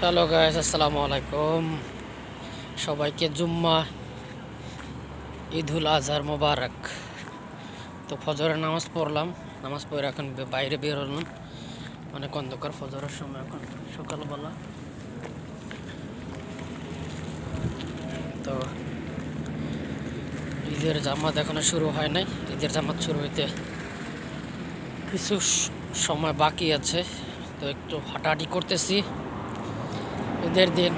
Hello guys, আসসালামু আলাইকুম। সবাইকে জুম্মা ঈদুল আজহার মোবারক। তো ফজরের নামাজ পড়লাম, নামাজ পড়ে এখন বাইরে বের হলাম। অনেক অন্ধকার, ফজরের সময় এখন সকালবেলা। তো ঈদের জামাত এখনো শুরু হয় নাই। ঈদের জামাত শুরু হইতে কিছু সময় বাকি আছে। তো একটু হাঁটাহাঁটি করতেছি ঈদের দিন।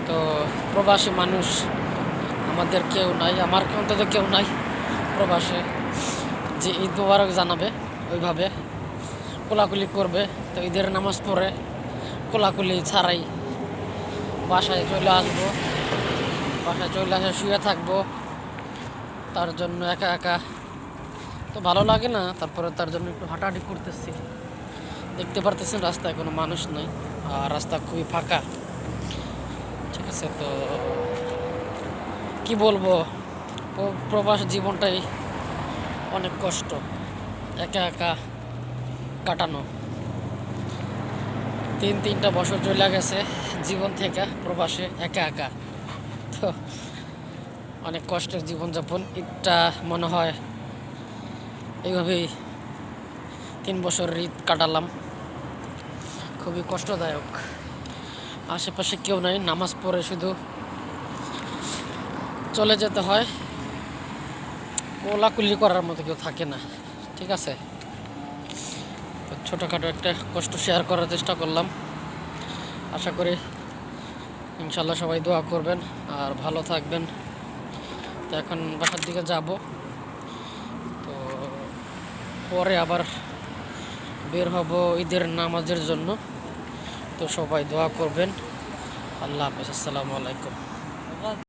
তো প্রবাসী মানুষ আমাদের কেউ নাই, আমার অন্তত কেউ নাই প্রবাসে যে ঈদ মোবারক জানাবে, ওইভাবে কোলাকুলি করবে। তো ঈদের নামাজ পড়ে কোলাকুলি ছাড়াই বাসায় চলে আসবো। বাসায় চলে আসে শুয়ে থাকবো। তার জন্য একা একা তো ভালো লাগে না, তারপরে তার জন্য একটু হাঁটাহাঁটি করতেছি। দেখতে পারতেছেন রাস্তায় কোনো মানুষ নাই, আর রাস্তা খুবই ফাঁকা। ঠিক আছে, তো কি বলবো, প্রবাস জীবনটাই অনেক কষ্ট, একা একা কাটানো। তিনটা বছর চলে গেছে জীবন থেকে প্রবাসে একা একা। তো অনেক কষ্টের জীবনযাপন। ঈদটা মনে হয় এইভাবেই 3 বছর ঈদ কাটালাম, খুবই কষ্টদায়ক। আশেপাশে কেউ নাই, নামাজ পড়ে শুধু চলে যেতে হয়, কোলাকুলি করার মতো কেউ থাকে না। ঠিক আছে, তো ছোটোখাটো একটা কষ্ট শেয়ার করার চেষ্টা করলাম। আশা করি ইনশাল্লাহ সবাই দোয়া করবেন আর ভালো থাকবেন। তো এখন বাসার দিকে যাব, তো পরে আবার বের হব ঈদের নামাজের জন্য। তো সবাই দোয়া করবেন। আল্লাহ হাফেজ, আসসালামু আলাইকুম।